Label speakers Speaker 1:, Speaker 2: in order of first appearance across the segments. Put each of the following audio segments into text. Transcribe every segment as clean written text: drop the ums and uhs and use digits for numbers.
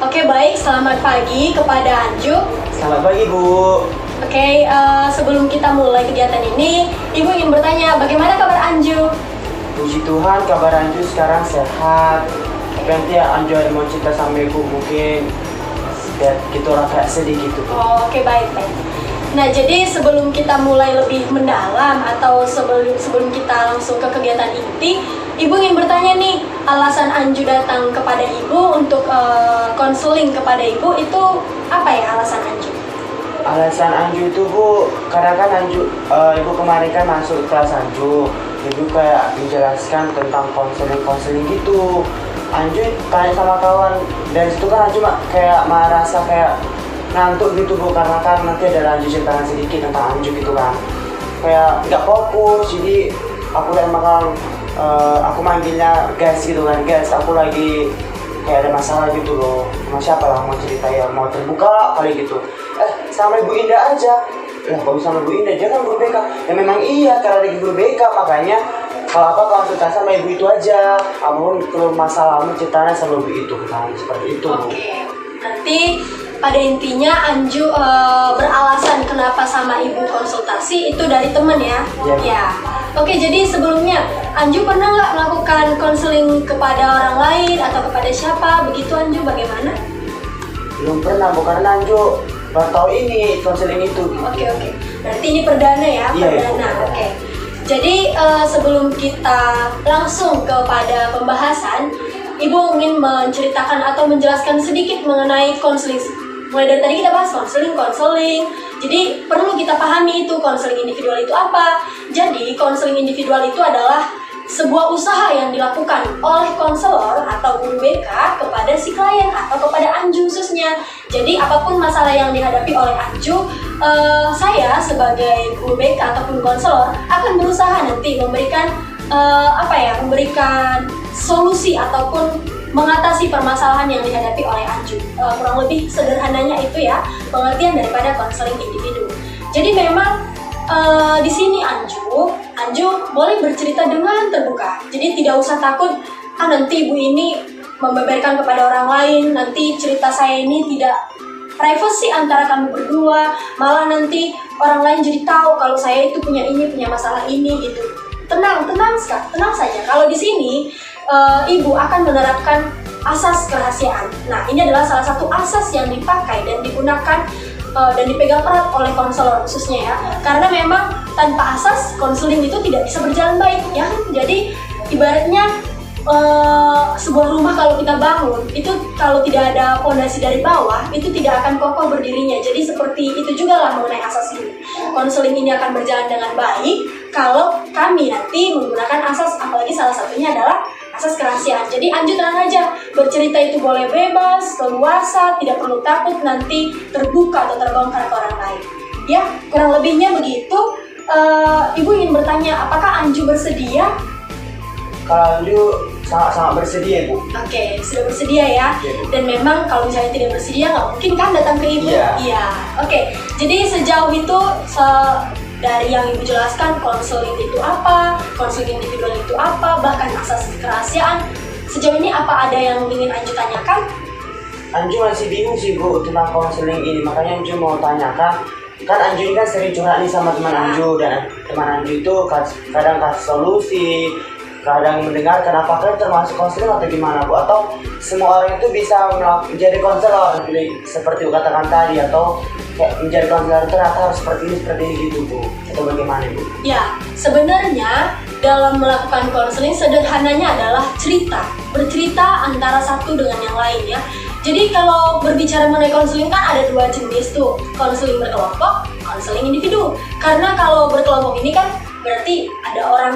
Speaker 1: Oke, baik. Selamat pagi kepada Anju.
Speaker 2: Selamat pagi, Bu.
Speaker 1: Oke, sebelum kita mulai kegiatan ini, Ibu ingin bertanya, bagaimana kabar Anju?
Speaker 2: Puji Tuhan, kabar Anju sekarang sehat. Tapi nanti Anju ada mau cerita sama Ibu, mungkin biar kita orang kayak sedih gitu, Bu.
Speaker 1: Oh, oke, baik. Nah, jadi sebelum kita mulai lebih mendalam atau sebelum kita langsung ke kegiatan inti, Ibu ingin bertanya nih, alasan Anju datang kepada Ibu untuk konseling kepada Ibu itu apa ya alasan Anju?
Speaker 2: Alasan Anju itu, Bu, karena kan Ibu kemarin kan masuk kelas Anju. Ibu kayak menjelaskan tentang konseling gitu. Anju tanya sama kawan, dari situ kan Anju kayak merasa kayak ngantuk gitu, Bu, karena kan nanti ada lanjut ceritakan sedikit tentang Anju gitu kan. Kayak nggak fokus, jadi aku kayak aku manggilnya guys gitu kan, guys aku lagi kayak ada masalah gitu loh, sama siapa lah mau cerita ya, mau terbuka kali gitu. Sama Ibu Indah aja. Lah kok sama Ibu Indah, dia kan guru BK. Ya memang iya, karena lagi guru BK, makanya kalau apa konsultasi sama Ibu itu aja. Apapun kalau masalahmu ceritanya sama Ibu itu kan, seperti itu.
Speaker 1: Oke, nanti pada intinya Anju beralasan kenapa sama Ibu konsultasi itu dari temen ya? Ya. Oke, jadi sebelumnya Anju pernah nggak melakukan konseling kepada orang lain atau kepada siapa? Begitu Anju, bagaimana?
Speaker 2: Belum pernah, bukan Anju baru tahu ini konseling itu.
Speaker 1: Oke. Berarti ini perdana ya?
Speaker 2: Iya,
Speaker 1: Perdana. Oke. Jadi sebelum kita langsung kepada pembahasan, Ibu ingin menceritakan atau menjelaskan sedikit mengenai konseling. Mulai dari tadi kita bahas konseling. Jadi perlu kita pahami itu konseling individual itu apa. Jadi konseling individual itu adalah sebuah usaha yang dilakukan oleh konselor atau guru BK kepada si klien atau kepada Anju khususnya. Jadi apapun masalah yang dihadapi oleh Anju, saya sebagai guru BK ataupun konselor akan berusaha nanti memberikan memberikan solusi ataupun mengatasi permasalahan yang dihadapi oleh Anju. Kurang lebih sederhananya itu ya pengertian daripada konseling individu. Jadi memang di sini Anju boleh bercerita dengan terbuka. Jadi tidak usah takut, nanti Ibu ini membeberkan kepada orang lain, nanti cerita saya ini tidak privacy antara kami berdua, malah nanti orang lain jadi tahu kalau saya itu punya masalah ini gitu. Tenang saja. Kalau di sini Ibu akan menerapkan asas kerahasiaan. Nah, ini adalah salah satu asas yang dipakai dan digunakan dan dipegang erat oleh konselor khususnya ya. Karena memang tanpa asas konseling itu tidak bisa berjalan baik ya. Jadi ibaratnya sebuah rumah kalau kita bangun itu kalau tidak ada fondasi dari bawah itu tidak akan kokoh berdirinya. Jadi seperti itu juga lah mengenai asas ini. Konseling ini akan berjalan dengan baik kalau kami nanti menggunakan asas, apalagi salah satunya adalah asas kerahasiaan. Jadi Anju tenang aja, bercerita itu boleh bebas, leluasa, tidak perlu takut nanti terbuka atau terbongkar ke orang lain. Ya, kurang lebihnya begitu. Ibu ingin bertanya, apakah Anju bersedia?
Speaker 2: Kalau Anju sangat bersedia, Bu.
Speaker 1: Oke, sudah bersedia ya. Dan memang kalau misalnya tidak bersedia, nggak mungkin kan datang ke Ibu? Iya. Oke, jadi sejauh itu dari yang Ibu jelaskan, konseling itu apa, konseling individual itu apa, bahkan asas kerahasiaan. Sejauh ini apa ada yang ingin Anju tanyakan?
Speaker 2: Anju masih bingung sih, Bu, tentang konseling ini. Makanya Anju mau tanyakan, kan Anju ini kan sering curhat nih sama teman Anju, dan teman Anju itu kadang kasih solusi, kadang mendengarkan. Apakah termasuk konselor atau gimana, Bu? Atau semua orang itu bisa menjadi konselor seperti Bu katakan tadi, atau kayak menjadi konselor ternyata harus seperti ini gitu, Bu? Atau bagaimana, Bu?
Speaker 1: Ya, sebenarnya dalam melakukan konseling sederhananya adalah bercerita antara satu dengan yang lain ya. Jadi kalau berbicara mengenai konseling kan ada dua jenis tuh, konseling berkelompok, konseling individu. Karena kalau berkelompok ini kan berarti ada orang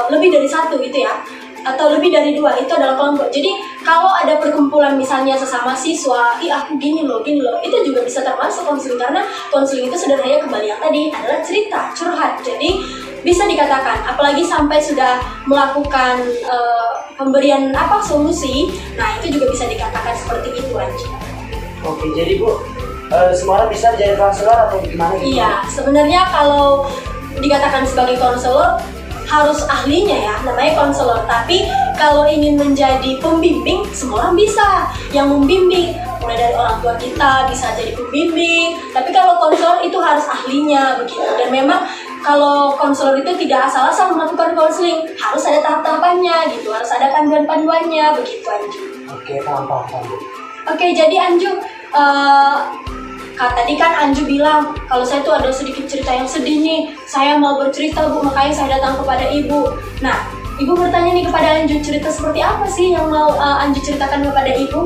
Speaker 1: lebih dari satu gitu ya, atau lebih dari dua, itu adalah kelompok. Jadi kalau ada perkumpulan misalnya sesama siswa, aku gini loh, itu juga bisa termasuk konseling, karena konseling itu sederhananya kembali yang tadi adalah cerita, curhat. Jadi bisa dikatakan, apalagi sampai sudah melakukan pemberian solusi, nah itu juga bisa dikatakan seperti itu aja.
Speaker 2: Oke, jadi Bu, semua orang bisa jadi konselor atau gimana gitu?
Speaker 1: Iya, sebenarnya kalau dikatakan sebagai konselor harus ahlinya ya, namanya konselor. Tapi kalau ingin menjadi pembimbing, semua orang bisa. Yang membimbing, mulai dari orang tua kita bisa jadi pembimbing. Tapi kalau konselor itu harus ahlinya begitu. Dan memang kalau konselor itu tidak asal-asal melakukan konseling, harus ada tahap-tahapannya gitu, harus ada panduan-panduannya begitu Anju.
Speaker 2: Oke, paham Bu.
Speaker 1: Oke, jadi Anju, tadi kan Anju bilang kalau saya tuh ada sedikit cerita yang sedih nih, saya mau bercerita Bu, makanya saya datang kepada Ibu. Nah, Ibu bertanya nih kepada Anju, cerita seperti apa sih yang mau Anju ceritakan kepada Ibu?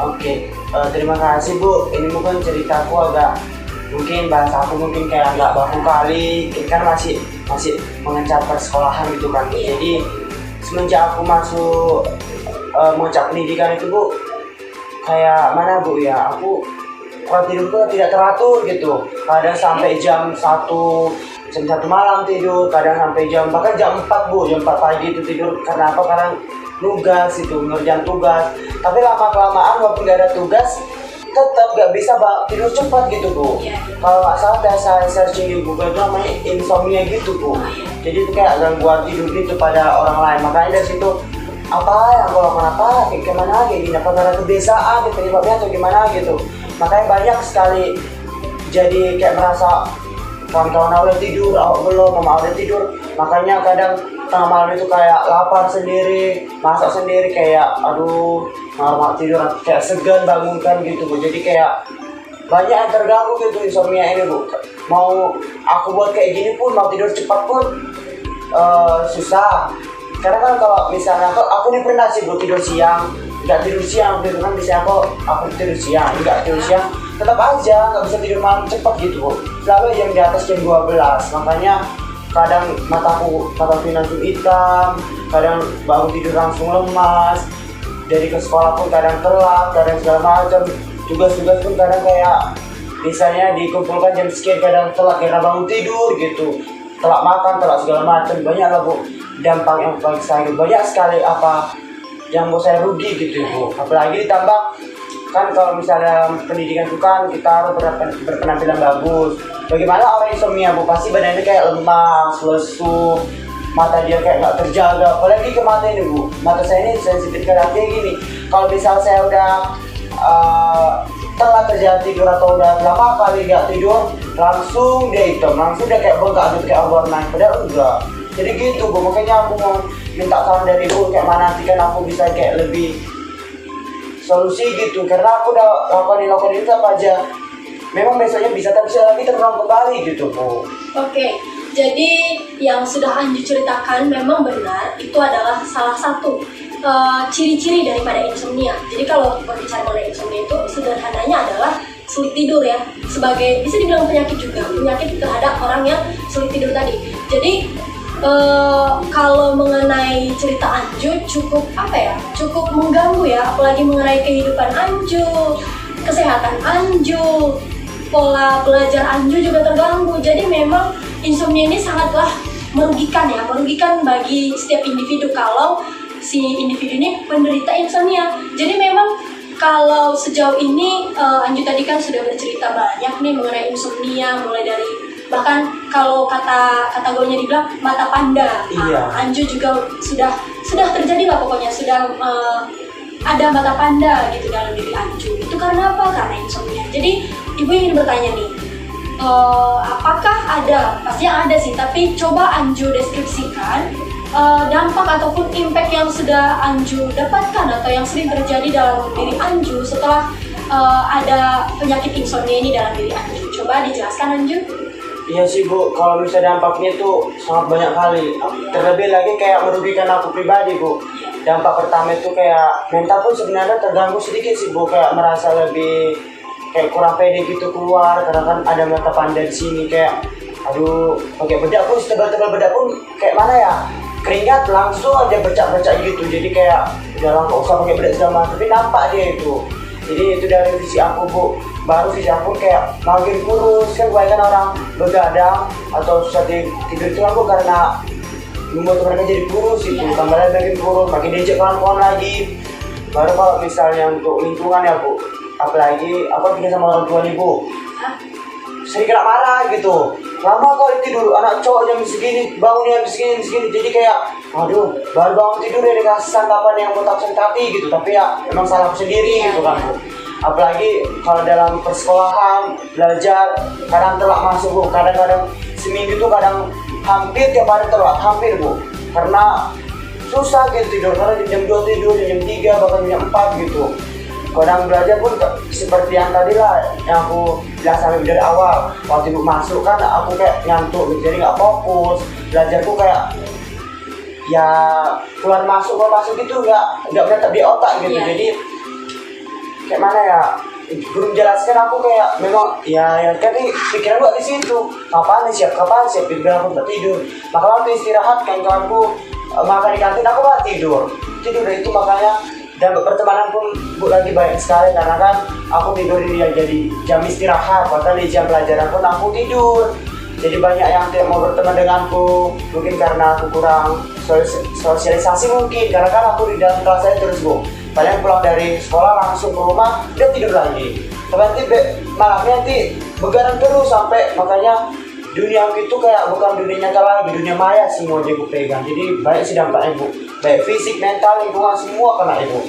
Speaker 2: Oke, terima kasih Bu. Ini mungkin ceritaku agak, mungkin bahasa aku mungkin kayak agak baku kali, kan masih mengecap persekolahan gitu kan.
Speaker 1: Iya.
Speaker 2: Jadi semenjak aku masuk mengecap pendidikan itu Bu, kayak mana Bu ya, aku kalau tidurku tidak teratur gitu. Kadang sampai jam 1 malam tidur, kadang sampai bahkan jam 4 Bu, jam 4 pagi itu tidur. Karena apa? Karena nugas itu, ngerjain tugas. Tapi lama-kelamaan walaupun gak ada tugas, tetap gak bisa tidur cepat gitu Bu.
Speaker 1: Iya.
Speaker 2: Kalau nggak salah saya searching di Google itu namanya insomnia gitu Bu. Jadi itu kayak gangguan tidur gitu pada orang lain. Makanya dari situ, apa yang kalau kenapa kayak gimana kayak gini, apa karena kebiasaan penyebabnya atau gimana gitu. Makanya banyak sekali jadi kayak merasa kawan-kawan udah tidur, awak belum, mama udah tidur. Makanya kadang tengah malam itu kayak lapar sendiri, masak sendiri, kayak aduh malam tidur kayak segan bangunkan gitu Bu. Jadi kayak banyak yang terganggu gitu insomnia ini Bu. Mau aku buat kayak gini pun, mau tidur cepat pun susah. Karena kan kalau misalnya aku ini pernah sih Bu tidur siang, nggak tidur siang gitu kan, bisa aku tidur siang, nggak tidur siang, tetap aja nggak bisa tidur malam cepat gitu Bu. Selalu yang di atas jam 12, makanya kadang mataku langsung hitam, kadang baru tidur langsung lemas. Jadi ke sekolah pun kadang telat, kadang segala macam. Tugas-tugas pun kadang kayak misalnya dikumpulkan jam sekian, kadang telat karena bangun tidur gitu, telat makan, telat segala macam. Banyak lah Bu dampak yang bagi saya, banyak sekali apa yang mau saya rugi gitu Bu. Apalagi ditambah kan kalau misalnya pendidikan itu kan kita harus berpenampilan bagus. Bagaimana orang insomnia Bu, pasti badannya kayak lemas, lesu, mata dia kayak nggak terjaga. Apalagi ke mata ini Bu, mata saya ini sensitif kayak gini. Kalau misal saya udah telat terjadi tidur atau udah lama kali nggak tidur, langsung dia hitam, langsung dia kayak bengkak gitu kayak warna. Padahal enggak. Jadi gitu Bu, makanya aku mau minta saran dari Bu kayak mana nanti kan aku bisa kayak lebih solusi gitu. Karena aku udah lakukan itu apa aja, memang besoknya bisa, tapi bisa lagi terulang kembali gitu Bu.
Speaker 1: Oke, jadi yang sudah Anju ceritakan memang benar, itu adalah salah satu ciri-ciri daripada insomnia. Jadi kalau berbicara mengenai insomnia itu sederhananya adalah sulit tidur ya, sebagai bisa dibilang penyakit juga, penyakit terhadap orang yang sulit tidur tadi. Jadi kalau mengenai cerita Anju cukup cukup mengganggu ya, apalagi mengenai kehidupan Anju, kesehatan Anju, pola belajar Anju juga terganggu. Jadi memang insomnia ini sangatlah merugikan bagi setiap individu kalau si individu ini penderita insomnia. Jadi memang kalau sejauh ini Anju tadi kan sudah bercerita banyak nih mengenai insomnia, mulai dari bahkan kalau kata gaulnya dibilang mata panda.
Speaker 2: Iya.
Speaker 1: Anju juga sudah terjadi lah pokoknya, sudah ada mata panda gitu dalam diri Anju. Itu karena apa? Karena insomnia. Jadi ibu ingin bertanya nih, apakah ada? Pastinya ada sih, tapi coba Anju deskripsikan dampak ataupun impact yang sudah Anju dapatkan atau yang sering terjadi dalam diri Anju setelah ada penyakit insomnia ini dalam diri Anju. Coba dijelaskan Anju.
Speaker 2: Iya sih Bu, kalau misalnya dampaknya itu sangat banyak kali. Terlebih lagi kayak merugikan aku pribadi Bu. Dampak pertama itu kayak mental pun sebenarnya terganggu sedikit sih Bu, kayak merasa lebih kayak kurang pede gitu keluar, karena kan ada mata panda di sini, kayak aduh pakai bedak pun, setebal-tebal bedak pun kayak mana ya, keringat langsung aja bercak-bercak gitu. Jadi kayak udah lah nggak usah pakai bedak segala, tapi nampak dia itu. Jadi itu dari visi aku Bu. Baru visi aku kayak makin kurus, kan kebanyakan orang begadang atau susah tidur itu kan Bu, karena membuat mereka jadi kurus itu. Tambah lagi makin kurus, makin diajak kawan-kawan lagi. Baru kalau misalnya untuk lingkungan ya Bu, apalagi aku tinggal sama orang tua nih Bu. sering kena marah gitu. Lama kali tidur, anak cowok jam segini, bangun jam segini, jadi kayak aduh, baru bangun tidur ya dikasih santapan yang botak sentati gitu. Tapi ya emang salahku sendiri gitu kan Bu. Apalagi kalau dalam persekolahan, belajar, kadang telat masuk Bu. Kadang-kadang seminggu tuh kadang hampir tiap hari telat, hampir Bu. Karena susah gitu tidur, karena jam 2 tidur, jam 3, bahkan jam 4 gitu. Kadang belajar pun seperti yang tadi lah yang aku bilang sampai dari awal. Waktu ibu masuk kan aku kayak ngantuk gitu, jadi nggak fokus. Belajarku kayak ya keluar masuk gitu, nggak menetap di otak gitu. Jadi kayak mana ya, guru menjelaskan aku kayak memang ya kan pikiran gua di situ. Kapan siap biar aku nggak tidur. Maka waktu istirahat kawan-kawanku makan di kantin, aku nggak tidur dari itu. Makanya dan pertemanan pun Bu lagi baik sekali, karena kan aku tidur dia jadi jam istirahat, bahkan di jam pelajaran pun aku tidur. Jadi banyak yang tidak mau berteman denganku, mungkin karena aku kurang sosialisasi mungkin, karena kan aku di dalam kelas saya terus Bu. Kalian pulang dari sekolah langsung ke rumah, dia tidur lagi. Tapi malamnya nanti begadang terus sampai makanya dunia itu kayak bukan dunia nyata lagi, dunia maya semua dia pegang. Jadi banyak sih dampaknya Bu, baik fisik, mental, lingkungan semua kena Ibu.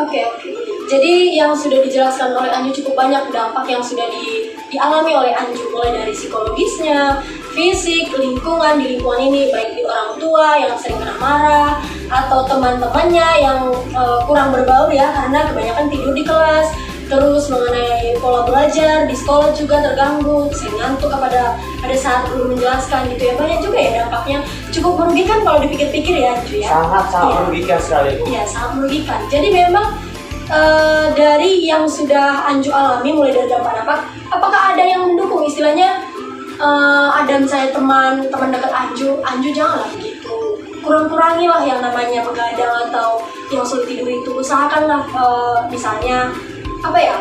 Speaker 1: Oke. Jadi yang sudah dijelaskan oleh Anju cukup banyak dampak yang sudah dialami oleh Anju, mulai dari psikologisnya, fisik, lingkungan, di lingkungan ini baik di orang tua yang sering kena marah atau teman-temannya yang kurang berbaur ya karena kebanyakan tidur di kelas. Terus mengenai pola belajar di sekolah juga terganggu, sering ngantuk pada saat guru menjelaskan gitu ya. Banyak juga ya dampaknya, cukup merugikan kalau dipikir-pikir ya Anju ya.
Speaker 2: Sangat merugikan sekali Bu.
Speaker 1: Iya, sangat merugikan. Jadi memang dari yang sudah Anju alami mulai dari dampak-dampak, apakah ada yang mendukung istilahnya ada misalnya teman dekat Anju janganlah begitu, kurang-kurangilah yang namanya begadang atau yang sulit tidur itu, usahakanlah misalnya apa ya,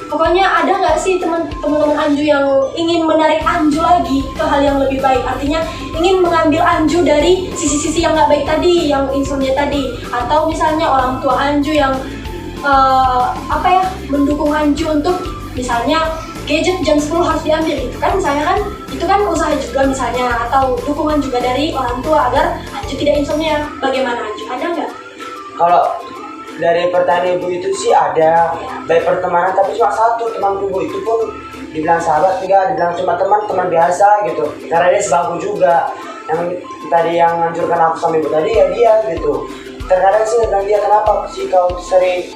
Speaker 1: pokoknya ada nggak sih teman-teman Anju yang ingin menarik Anju lagi ke hal yang lebih baik, artinya ingin mengambil Anju dari sisi-sisi yang nggak baik tadi, yang insomnia tadi, atau misalnya orang tua Anju yang mendukung Anju untuk misalnya gadget jam 10 harus diambil, itu kan usaha juga misalnya, atau dukungan juga dari orang tua agar Anju tidak insomnia. Bagaimana Anju, ada nggak?
Speaker 2: Kalau dari pertanyaan Ibu itu sih ada, baik pertemanan, tapi cuma satu teman Bu, itu pun dibilang sahabat enggak, dibilang cuma teman biasa gitu, karena dia sebangku juga. Yang tadi yang ngancurkan aku sama Ibu tadi ya dia gitu. Terkadang sih bilang dia, kenapa sih kau sering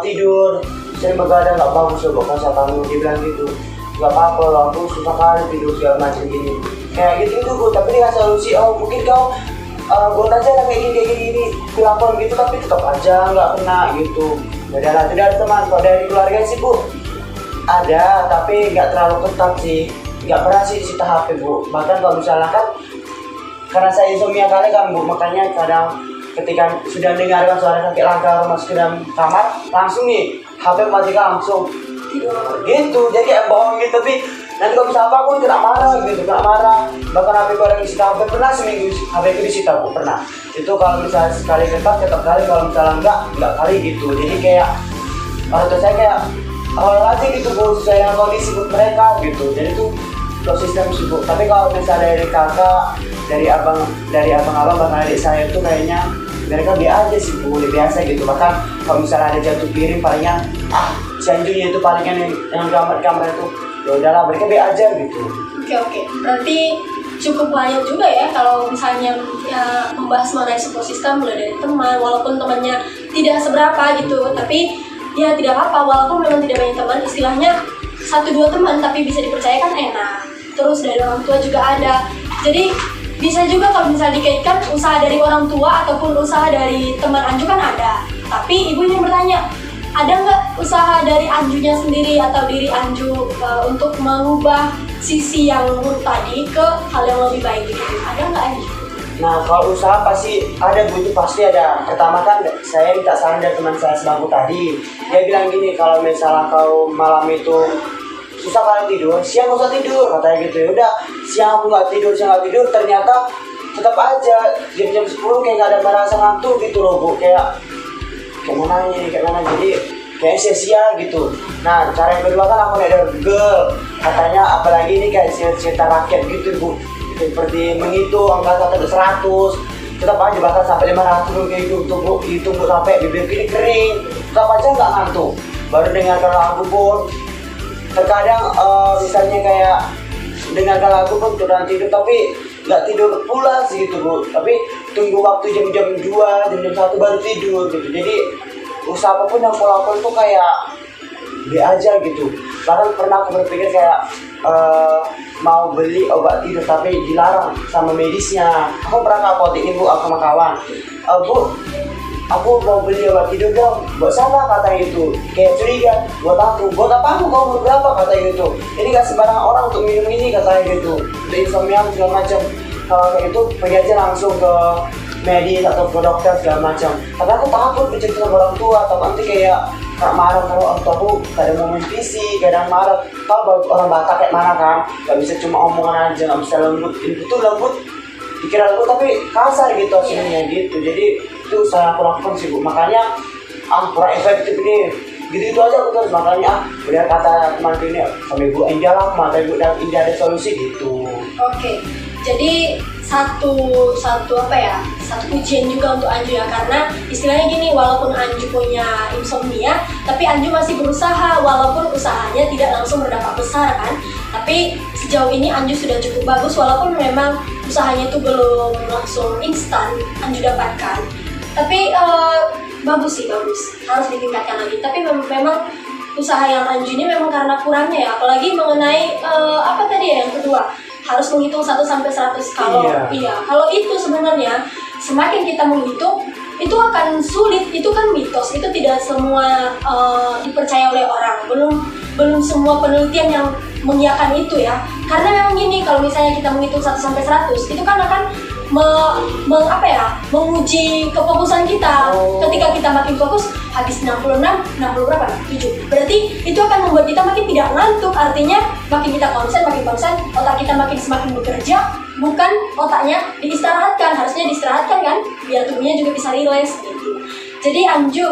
Speaker 2: tidur, sering begadang, nggak bagus loh kesehatanmu, dia bilang gitu. Nggak apa-apa, aku susah kali tidur segala macam gini, kayak gitu Bu. Tapi dia ngasih solusi, mungkin kau buat aja lah kayak gini kelakuan gitu, tapi tetap aja nggak kena gitu. Udahlah, tidak ada teman. Kalau dari keluarga sih Bu ada, tapi nggak terlalu ketat sih, nggak pernah sih disita HP Bu. Bahkan kalau misalnya kan karena saya insomnia kali kan Bu, makanya kadang ketika sudah dengarkan suara kaki langkah masuk ke dalam kamar, langsung nih HP matikan langsung gitu. Jadi bohong gitu, tapi nanti kalau bisa apa aku kena marah. Bahkan HP ku ada disita, hampir pernah seminggu HP ku disita Bu, pernah. Itu kalau misalnya sekali ketat tetap kali, kalau misalnya enggak kali gitu. Jadi kayak atau saya kayak awal aja gitu Bu, sesuai dengan kondisi mereka gitu. Jadi itu sistem sih Bu. Tapi kalau misalnya dari kakak, dari abang-abang bahkan adik saya itu kayaknya mereka biasa aja sih Bu, biasa gitu. Bahkan kalau misalnya ada jatuh piring palingnya si Anjunya itu palingan yang kamar itu ya udahlah, mereka biasa aja gitu.
Speaker 1: Oke. Berarti cukup banyak juga ya kalau misalnya membahas mengenai support system, mulai dari teman, walaupun temannya tidak seberapa gitu, tapi ya tidak apa-apa, walaupun memang tidak banyak teman, istilahnya 1-2 teman tapi bisa dipercayakan enak. Terus dari orang tua juga ada. Jadi bisa juga kalau misalnya dikaitkan usaha dari orang tua ataupun usaha dari teman Anju kan ada. Tapi ibu ingin bertanya, ada nggak usaha dari Anjunya sendiri atau diri Anju untuk mengubah sisi yang buruk tadi ke hal yang lebih baik gitu? Ada nggak Anju?
Speaker 2: Nah kalau usaha pasti ada Bu, itu pasti ada. Pertama kan saya minta saran dari teman saya sebangku tadi. Dia bilang gini, kalau misalnya kau malam itu susah kali tidur, siang gak usah tidur katanya gitu. Ya udah, siang aku nggak tidur, ternyata tetap aja jam 10 kayak nggak ada merasa ngantuk gitu loh Bu. Kayak mana. Jadi kayak sia-sia gitu. Nah cara yang kedua kan aku ada Google, katanya apalagi ini kayak cerita rakyat gitu Bu, seperti menghitung angka 1 tetap aja bahkan sampai 500 kayak gitu ditunggu sampai bibir kiri kering, tetap aja nggak ngantuk. Baru dengarkan lagu pun terkadang misalnya kayak dengarkan lagu pun turun tidur tapi nggak tidur pula sih gitu Bu, tapi tunggu waktu jam-jam 2, jam-jam 1 baru tidur gitu. Jadi usaha apapun yang aku lakukan tuh kayak be aja gitu. Bahkan pernah aku berpikir kayak mau beli obat tidur tapi dilarang sama medisnya. Aku pernah ke apotek ini Bu, aku sama kawan, Bu aku mau beli obat tidur dong, buat siapa kata itu, kayak curiga, buat apa kamu umur berapa kata itu, ini gak sembarang orang untuk minum ini kata gitu, untuk insomnia segala macam. Kalau kayak itu pergi aja langsung ke medis atau ke dokter segala macam. Tapi aku takut bercerita sama orang tua, atau nanti kayak marah kalau orang tua aku kadang mau visi, kadang marah. Tahu orang Batak kayak mana kan, gak bisa cuma omongan aja, gak bisa lembut, itu lembut dikira lembut tapi kasar gitu hasilnya gitu. Jadi itu usaha aku lakukan sih Bu, makanya kurang efektif ini gitu aja aku terus, makanya biar kata teman ini sama Ibu Indah lah, mata Ibu dan Indah ada solusi gitu.
Speaker 1: Oke, jadi satu ujian juga untuk Anju ya, karena istilahnya gini, walaupun Anju punya insomnia tapi Anju masih berusaha, walaupun usahanya tidak langsung berdampak besar kan, tapi sejauh ini Anju sudah cukup bagus, walaupun memang usahanya itu belum langsung instan Anju dapatkan, tapi bagus, harus ditingkatkan lagi. Tapi memang usaha yang Anju ini memang karena kurangnya ya, apalagi mengenai apa tadi ya yang kedua, harus menghitung 1 sampai 100. Kalau itu sebenarnya semakin kita menghitung itu akan sulit, itu kan mitos, itu tidak semua dipercaya oleh orang, belum semua penelitian yang mengiyakan itu ya. Karena memang gini, kalau misalnya kita menghitung 1 sampai 100 itu kan akan menguji kefokusan kita. Ketika kita makin fokus, habis 60 berapa? 7. Berarti itu akan membuat kita makin tidak ngantuk. Artinya makin kita konsen, otak kita semakin bekerja, bukan otaknya diistirahatkan. Harusnya diistirahatkan kan, biar tubuhnya juga bisa rileks gitu. Jadi Anju,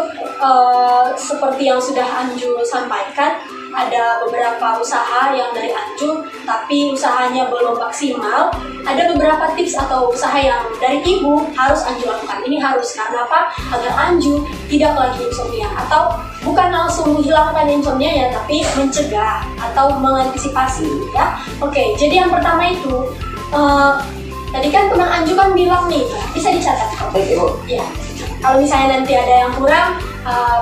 Speaker 1: seperti yang sudah Anju sampaikan, ada beberapa usaha yang dari Anju tapi usahanya belum maksimal. Ada beberapa tips atau usaha yang dari Ibu harus Anju lakukan. Ini harus karena apa? Agar Anju tidak lagi insomnia, atau bukan langsung menghilangkan insomnia ya, tapi mencegah atau mengantisipasi ya. Oke, jadi yang pertama itu tadi kan teman Anju kan bilang nih, bisa dicatat ya. Kalau misalnya nanti ada yang kurang,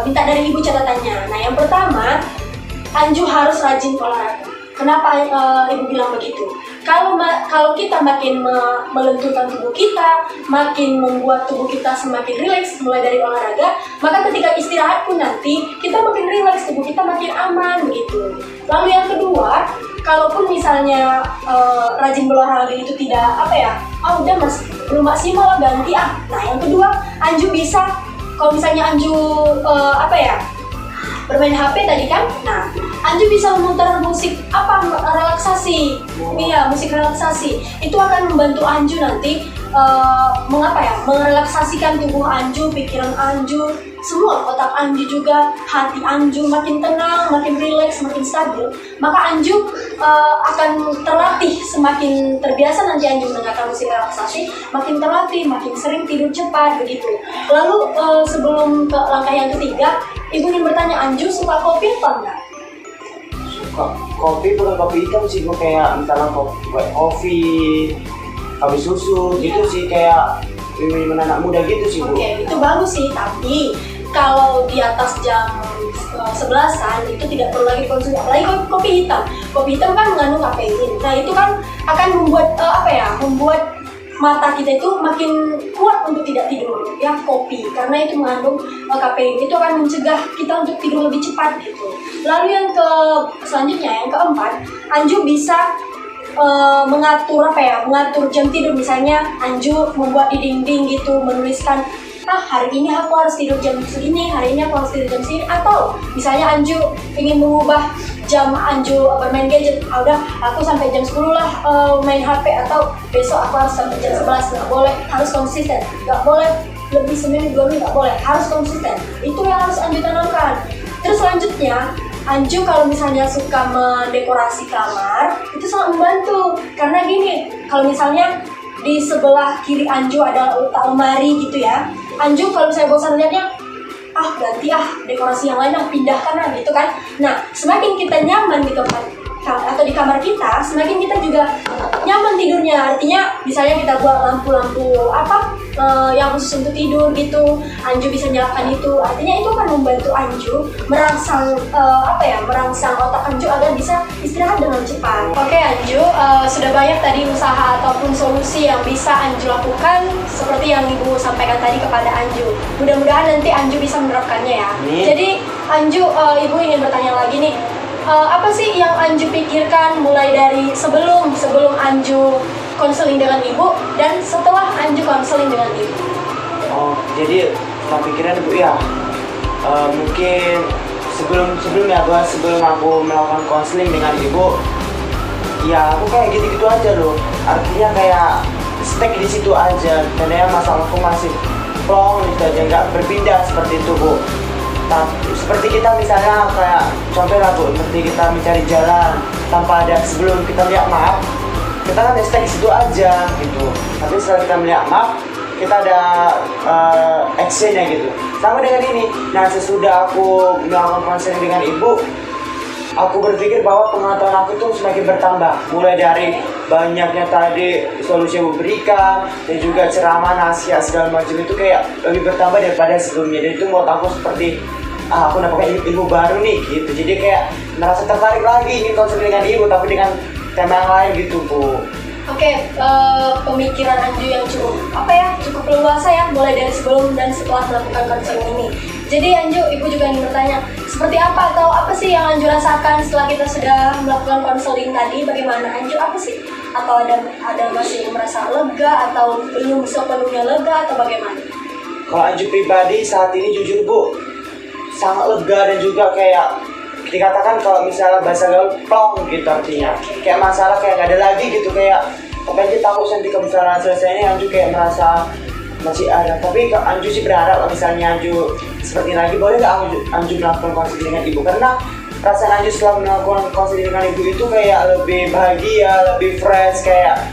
Speaker 1: minta dari Ibu catatannya. Nah, yang pertama, Anju harus rajin olahraga. Kenapa Ibu bilang begitu? Kalau kita makin melenturkan tubuh kita, makin membuat tubuh kita semakin rileks mulai dari olahraga, maka ketika istirahat pun nanti kita makin rileks, tubuh kita makin aman begitu. Lalu yang kedua, kalaupun misalnya rajin berolahraga itu tidak udah mas belum maksimal lah, ganti Nah, yang kedua, Anju bisa, kalau misalnya Anju bermain HP tadi kan, nah Anju bisa memutar musik relaksasi, musik relaksasi. Itu akan membantu Anju nanti merelaksasikan tubuh Anju, pikiran Anju, semua otak Anju juga, hati Anju makin tenang, makin rileks, makin stabil. Maka Anju akan terlatih, semakin terbiasa nanti Anju mendengarkan musik relaksasi, makin terlatih, makin sering tidur cepat begitu. Lalu sebelum ke langkah yang ketiga, Ibu ingin bertanya, Anju suka kopi atau enggak?
Speaker 2: Suka kopi, bukan kopi hitam sih Bu, kayak misalnya kopi, kopi susu gitu sih, kayak minuman anak muda gitu sih Bu.
Speaker 1: Oke, itu bagus sih, tapi kalau di atas jam 11-an itu tidak perlu lagi konsumsi, apalagi kopi hitam. Kopi hitam kan mengandung kafein. Nah, itu kan akan membuat membuat mata kita itu makin kuat untuk tidak tidur ya, kopi, karena itu mengandung kafein, itu akan mencegah kita untuk tidur lebih cepat gitu. Lalu yang selanjutnya, yang keempat, Anju bisa mengatur jam tidur. Misalnya Anju membuat di dinding gitu, menuliskan hari ini aku harus tidur jam segini, hari ini aku harus tidur jam segini. Atau misalnya Anju ingin mengubah jam Anju bermain gadget, udah aku sampai jam 10 lah main HP, atau besok aku harus sampai jam 11, nggak boleh, harus konsisten, nggak boleh lebih seminggu 2 minggu, nggak boleh, harus konsisten. Itu yang harus Anju tanamkan. Terus selanjutnya, Anju kalau misalnya suka mendekorasi kamar, itu sangat membantu. Karena gini, kalau misalnya di sebelah kiri Anju ada letak lemari gitu ya, Anju kalau misalnya bosan lihatnya, ganti dekorasi yang lain, pindahkan gitu kan. Nah, semakin kita nyaman di tempat atau di kamar kita, semakin kita juga nyaman tidurnya. Artinya misalnya kita buat lampu-lampu yang khusus untuk tidur gitu, Anju bisa nyalakan itu. Artinya itu akan membantu Anju merangsang merangsang otak Anju agar bisa istirahat dengan cepat. Oke Anju, sudah banyak tadi usaha ataupun solusi yang bisa Anju lakukan seperti yang Ibu sampaikan tadi kepada Anju. Mudah-mudahan nanti Anju bisa menerapkannya ya. Jadi Anju, Ibu ingin bertanya lagi nih. Apa sih yang Anju pikirkan mulai dari sebelum Anju konseling dengan Ibu dan setelah Anju konseling dengan Ibu?
Speaker 2: Jadi pikiran Ibu ya, mungkin sebelum aku melakukan konseling dengan Ibu, ya aku kayak gitu-gitu aja loh. Artinya kayak stuck di situ aja, karena masalahku masih plong gitu aja, nggak berpindah seperti itu Bu. Seperti kita misalnya kayak contoh lah Bu, seperti kita mencari jalan tanpa ada sebelum kita lihat map, kita kan stay di situ aja gitu. Tapi setelah kita melihat map, kita ada actionnya gitu. Sama dengan ini. Nah, sesudah aku melakukan konseling dengan Ibu, aku berpikir bahwa pengetahuan aku tuh semakin bertambah. Mulai dari banyaknya tadi solusi yang diberikan dan juga ceramah, nasihat segala macam itu kayak lebih bertambah daripada sebelumnya. Dan itu menurut aku seperti aku dapatkan ilmu baru nih gitu. Jadi kayak merasa tertarik lagi ingin konseling dengan Ibu tapi dengan tema yang lain gitu Bu.
Speaker 1: Oke, pemikiran Anju yang cukup leluasa ya, mulai dari sebelum dan setelah melakukan konseling ini. Jadi Anju, Ibu juga ingin bertanya, seperti apa atau apa sih yang Anju rasakan setelah kita sudah melakukan konseling tadi? Bagaimana Anju, apa sih? Atau ada masih merasa lega atau belum sepenuhnya lega atau bagaimana?
Speaker 2: Kalau Anju pribadi saat ini jujur Bu, sangat lega dan juga kayak dikatakan kalau misalnya bahasa gaul plong gitu artinya. Kayak masalah kayak nggak ada lagi gitu, kayak Anju takut nanti kalau misalnya selesai ini Anju kayak merasa masih ada. Tapi Anju sih berharap kalau misalnya Anju seperti lagi, boleh nggak Anju melakukan konseling dengan Ibu? Karena perasaan Anju setelah melakukan konseling dengan Ibu itu kayak lebih bahagia, lebih fresh, kayak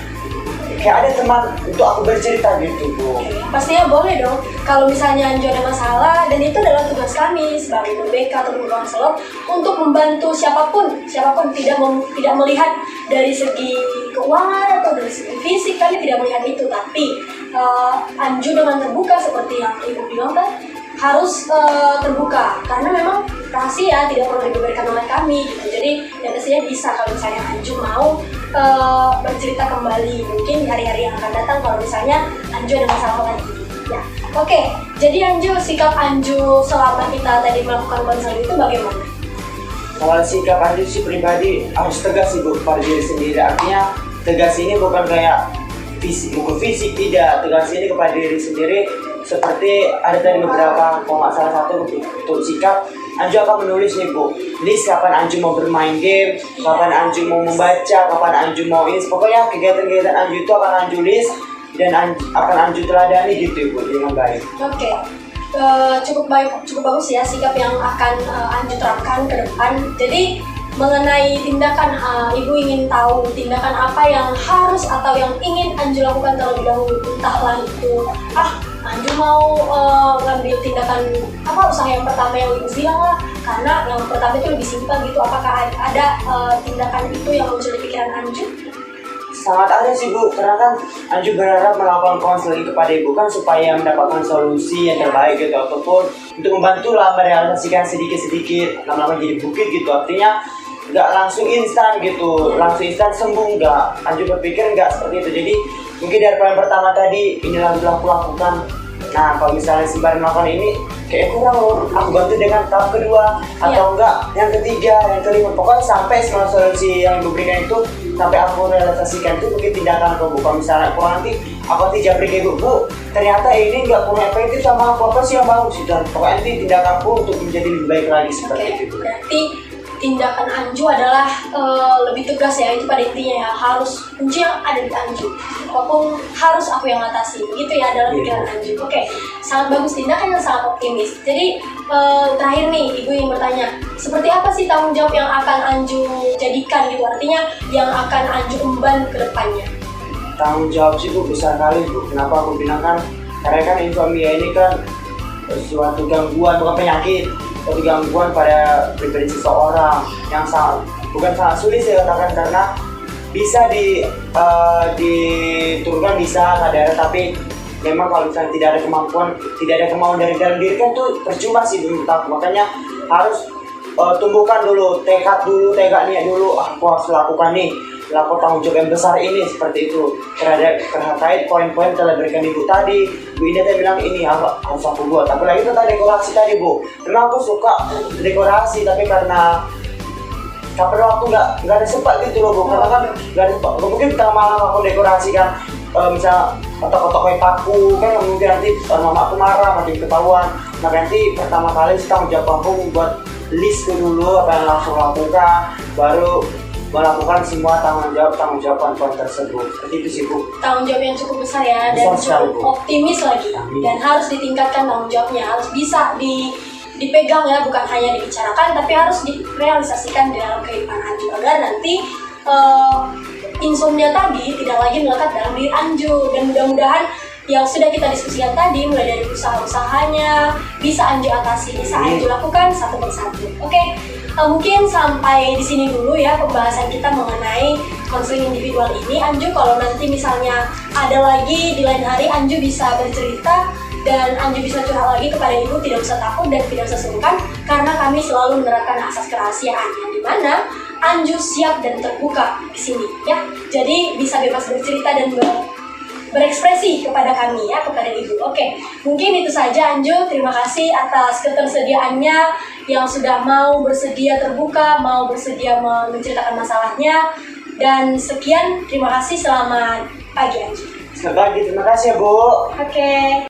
Speaker 2: ada teman untuk aku bercerita gitu Bu.
Speaker 1: Pastinya boleh dong. Kalau misalnya Anju ada masalah, dan itu adalah tugas kami sebagai BK atau konselor untuk membantu siapapun tidak melihat dari segi keuangan atau dari segi fisik, kami tidak melihat itu, tapi Anju dengan terbuka seperti yang Ibu bilang tadi harus terbuka, karena memang rahasia tidak perlu diberikan oleh kami gitu. Jadi yang pastinya bisa kalau misalnya Anju mau bercerita kembali mungkin di hari-hari yang akan datang kalau misalnya Anju ada masalah lagi ya. Oke, jadi Anju, sikap Anju selama kita tadi melakukan konseling itu bagaimana?
Speaker 2: Kalau sikap Anju sih pribadi harus tegas sih Bu pada diri sendiri. Artinya tegas ini bukan kayak fisik tidak, tegas ini kepada diri sendiri. Seperti ada tadi beberapa, kalau nggak salah satu untuk sikap, Anju akan menulis nih Bu, list kapan Anju mau bermain game, kapan Anju mau membaca, kapan Anju mau ini, pokoknya kegiatan-kegiatan Anju itu akan Anju list dan akan Anju teladani gitu Bu dengan baik.
Speaker 1: Oke. Cukup bagus ya sikap yang akan Anju terapkan ke depan. Jadi mengenai tindakan, Ibu ingin tahu tindakan apa yang harus atau yang ingin Anju lakukan terlebih dahulu. Entahlah itu Anju mau ngambil tindakan usaha yang pertama yang Ibu bilang lah, karena yang pertama itu lebih simpel gitu. Apakah ada tindakan itu yang muncul di pikiran Anju?
Speaker 2: Sangat ada sih Bu, karena kan Anju berharap melakukan konseling kepada Ibu kan supaya mendapatkan solusi yang terbaik gitu, ataupun untuk membantu lah merealisasikan sedikit-sedikit lama-lama jadi bukit gitu. Artinya nggak langsung instan gitu, langsung instan sembuh nggak. Anju berpikir nggak seperti itu. Jadi mungkin dari poin pertama tadi inilah yang aku lakukan. Nah, kalau misalnya sembari melakukan ini kayak kurang loh, aku bantu dengan tahap kedua atau enggak yang ketiga, yang kelima, pokoknya sampai semua solusi yang Ibu berikan itu sampai aku realisasikan. Itu mungkin tindakan aku Bu. Kalau misalnya kurang nanti aku nanti japri ke Ibu, Bu ternyata ini nggak kurang efektif sama apa sih yang bagus dan pokoknya nanti tindakanku untuk menjadi lebih baik lagi seperti itu.
Speaker 1: Berarti tindakan Anju adalah lebih tegas ya, itu pada intinya ya, harus kunci yang ada di Anju, apapun harus aku yang atasi, begitu ya dalam pikiran Anju. Oke, sangat bagus, tindakan yang sangat optimis. Jadi terakhir nih, Ibu ingin bertanya, seperti apa sih tanggung jawab yang akan Anju jadikan gitu? Artinya yang akan Anju emban ke depannya.
Speaker 2: Tanggung jawab sih Bu besar kali Bu. Kenapa aku bilang kan? Karena kan insomnia ini kan suatu gangguan, bukan penyakit, tapi gangguan pada pribadi seseorang yang bukan sangat sulit saya katakan, karena bisa diturunkan, bisa sadar, tapi memang kalau misalnya tidak ada kemauan dari dalam diri kan tuh percuma sih menurut aku. Makanya harus tumbuhkan dulu tekad niat dulu, aku harus lakukan nih, lakukan tanggung jawab yang besar ini, seperti itu. Terkait poin-poin telah berikan Ibu tadi, Bu Indah tadi bilang ini harus aku buat. Apalagi tentang dekorasi tadi Bu, memang aku suka dekorasi, tapi karena kapan waktu nggak ada sempat gitu loh Bu, karena kan nggak ada sempat. Mungkin tengah malam aku dekorasi kan, misal kotak-kotak kayak paku kan, mungkin nanti mama aku marah, makin ketahuan. Nah nanti pertama kali tanggung jawab aku membuat list dulu apa yang langsung lakukan, baru melakukan semua tanggung jawab poin tersebut. Seperti itu sih Bu.
Speaker 1: Tanggung jawab yang cukup besar ya, dan cukup optimis lagi. Dan harus ditingkatkan tanggung jawabnya, harus bisa dipegang ya, bukan hanya dibicarakan, tapi harus direalisasikan di dalam kehidupan Anju, agar nanti insomnia tadi tidak lagi melekat dalam diri Anju. Dan mudah-mudahan yang sudah kita diskusikan tadi, mulai dari usaha-usahanya, bisa Anju atasi, bisa Anju lakukan satu persatu. Oke, mungkin sampai di sini dulu ya pembahasan kita mengenai konseling individual ini. Anju, kalau nanti misalnya ada lagi di lain hari, Anju bisa bercerita dan Anju bisa curhat lagi kepada Ibu, tidak usah takut dan tidak usah sungkan, karena kami selalu menerapkan asas kerahasiaan yang dimana Anju siap dan terbuka di sini ya. Jadi bisa bebas bercerita dan berekspresi kepada kami ya, kepada Ibu. Oke, mungkin itu saja Anju. Terima kasih atas ketersediaannya yang sudah mau bersedia terbuka, mau bersedia menceritakan masalahnya. Dan sekian, terima kasih, selamat pagi Anju.
Speaker 2: Selamat pagi, terima kasih ya Bu.
Speaker 1: Oke.